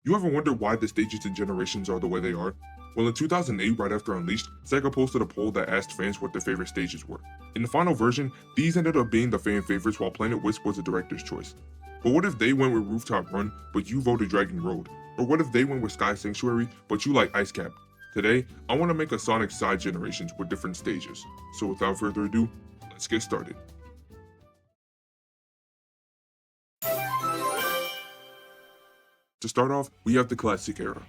You ever wondered why the stages and generations are the way they are? Well, in 2008, right after Unleashed, Sega posted a poll that asked fans what their favorite stages were. In the final version, these ended up being the fan favorites while Planet Wisp was the director's choice. But what if they went with Rooftop Run, but you voted Dragon Road? Or what if they went with Sky Sanctuary, but you like Ice Cap? Today, I want to make a Sonic side generations with different stages. So without further ado, let's get started. To start off, we have the classic era.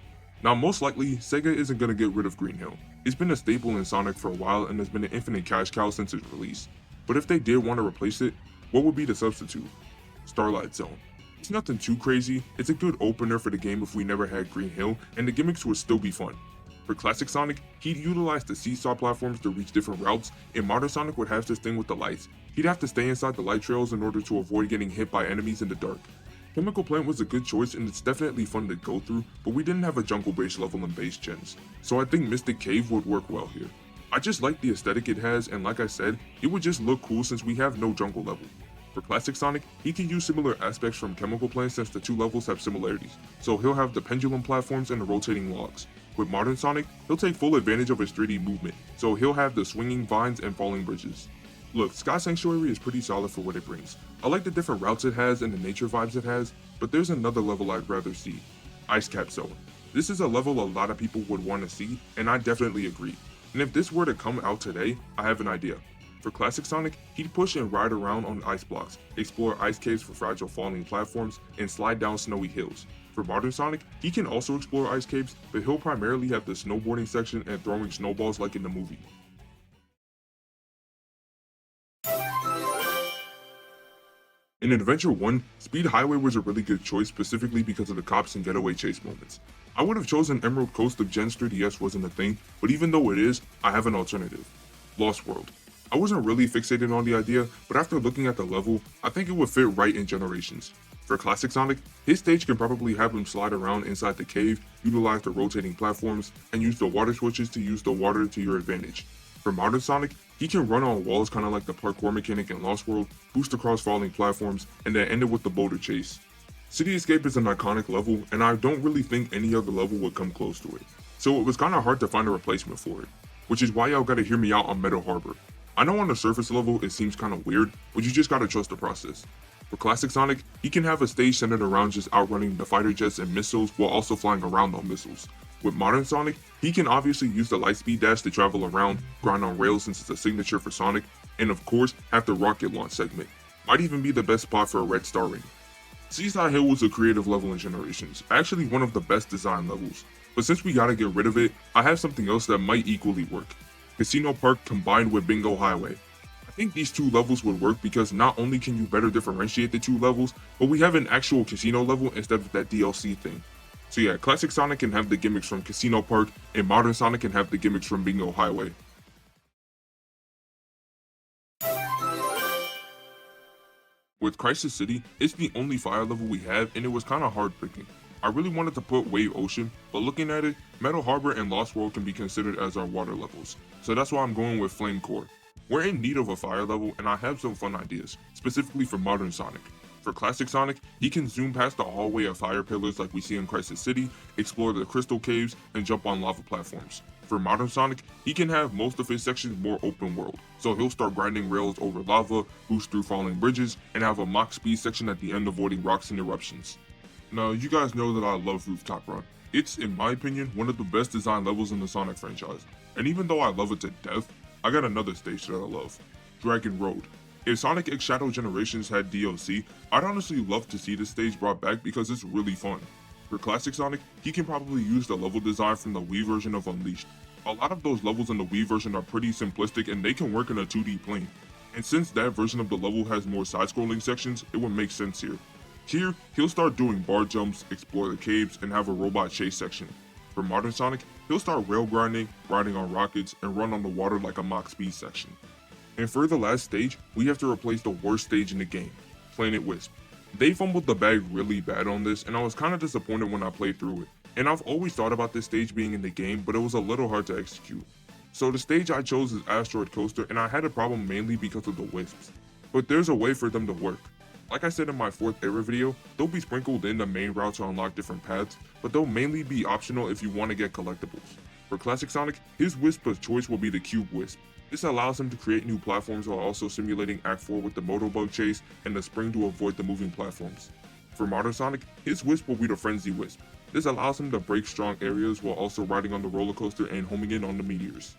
Now, most likely, Sega isn't going to get rid of Green Hill. It's been a staple in Sonic for a while and has been an infinite cash cow since its release. But if they did want to replace it, what would be the substitute? Starlight Zone. It's nothing too crazy, it's a good opener for the game if we never had Green Hill, and the gimmicks would still be fun. For classic Sonic, he'd utilize the seesaw platforms to reach different routes, and modern Sonic would have this thing with the lights. He'd have to stay inside the light trails in order to avoid getting hit by enemies in the dark. Chemical Plant was a good choice and it's definitely fun to go through, but we didn't have a jungle base level in base gens, so I think Mystic Cave would work well here. I just like the aesthetic it has, and like I said, it would just look cool since we have no jungle level. For classic Sonic, he can use similar aspects from Chemical Plant since the two levels have similarities, so he'll have the pendulum platforms and the rotating logs. With modern Sonic, he'll take full advantage of his 3D movement, so he'll have the swinging vines and falling bridges. Look, Sky Sanctuary is pretty solid for what it brings. I like the different routes it has and the nature vibes it has, but there's another level I'd rather see. Ice Cap Zone. This is a level a lot of people would want to see, and I definitely agree. And if this were to come out today, I have an idea. For classic Sonic, he'd push and ride around on ice blocks, explore ice caves for fragile falling platforms, and slide down snowy hills. For modern Sonic, he can also explore ice caves, but he'll primarily have the snowboarding section and throwing snowballs like in the movie. In Adventure 1, Speed Highway was a really good choice specifically because of the cops and getaway chase moments. I would have chosen Emerald Coast if Gens 3DS wasn't a thing, but even though it is, I have an alternative. Lost World. I wasn't really fixated on the idea, but after looking at the level, I think it would fit right in Generations. For Classic Sonic, his stage can probably have him slide around inside the cave, utilize the rotating platforms, and use the water switches to use the water to your advantage. For modern Sonic, he can run on walls kinda like the parkour mechanic in Lost World, boost across falling platforms, and then end it with the boulder chase. City Escape is an iconic level, and I don't really think any other level would come close to it. So it was kinda hard to find a replacement for it, which is why y'all gotta hear me out on Meadow Harbor. I know on the surface level it seems kinda weird, but you just gotta trust the process. For Classic Sonic, he can have a stage centered around just outrunning the fighter jets and missiles while also flying around on missiles. With modern Sonic, he can obviously use the Lightspeed Dash to travel around, grind on rails since it's a signature for Sonic, and of course, have the rocket launch segment. Might even be the best spot for a red star ring. Seaside Hill was a creative level in Generations, actually one of the best design levels. But since we gotta get rid of it, I have something else that might equally work. Casino Park combined with Bingo Highway. I think these two levels would work because not only can you better differentiate the two levels, but we have an actual casino level instead of that DLC thing. So yeah, classic Sonic can have the gimmicks from Casino Park, and modern Sonic can have the gimmicks from Bingo Highway. With Crisis City, it's the only fire level we have, and it was kinda hard picking. I really wanted to put Wave Ocean, but looking at it, Metal Harbor and Lost World can be considered as our water levels, so that's why I'm going with Flame Core. We're in need of a fire level, and I have some fun ideas, specifically for modern Sonic. For classic Sonic, he can zoom past the hallway of fire pillars like we see in Crisis City, explore the crystal caves, and jump on lava platforms. For modern Sonic, he can have most of his sections more open world, so he'll start grinding rails over lava, boost through falling bridges, and have a Mach speed section at the end avoiding rocks and eruptions. Now, you guys know that I love Rooftop Run. It's, in my opinion, one of the best design levels in the Sonic franchise, and even though I love it to death, I got another stage that I love, Dragon Road. If Sonic X Shadow Generations had DLC, I'd honestly love to see this stage brought back because it's really fun. For classic Sonic, he can probably use the level design from the Wii version of Unleashed. A lot of those levels in the Wii version are pretty simplistic and they can work in a 2D plane. And since that version of the level has more side-scrolling sections, it would make sense here. Here, he'll start doing bar jumps, explore the caves, and have a robot chase section. For modern Sonic, he'll start rail grinding, riding on rockets, and run on the water like a Mach speed section. And for the last stage, we have to replace the worst stage in the game, Planet Wisp. They fumbled the bag really bad on this, and I was kinda disappointed when I played through it. And I've always thought about this stage being in the game, but it was a little hard to execute. So the stage I chose is Asteroid Coaster, and I had a problem mainly because of the wisps. But there's a way for them to work. Like I said in my 4th era video, they'll be sprinkled in the main route to unlock different paths, but they'll mainly be optional if you want to get collectibles. For Classic Sonic, his wisp of choice will be the Cube Wisp. This allows him to create new platforms while also simulating Act 4 with the Motobug chase and the spring to avoid the moving platforms. For Modern Sonic, his wisp will be the Frenzy Wisp. This allows him to break strong areas while also riding on the roller coaster and homing in on the meteors.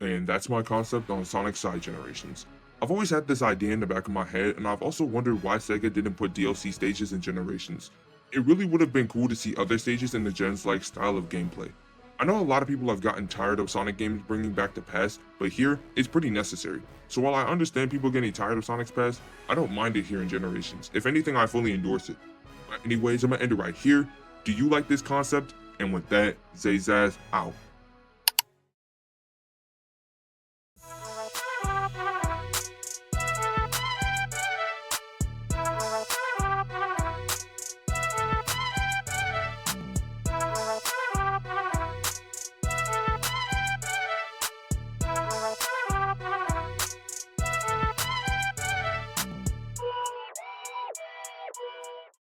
And that's my concept on Sonic's side generations. I've always had this idea in the back of my head, and I've also wondered why Sega didn't put DLC stages in Generations. It really would have been cool to see other stages in the Gens-like style of gameplay. I know a lot of people have gotten tired of Sonic games bringing back the past, but here, it's pretty necessary. So while I understand people getting tired of Sonic's past, I don't mind it here in Generations. If anything, I fully endorse it. But anyways, I'm gonna end it right here. Do you like this concept? And with that, Zayzaz out.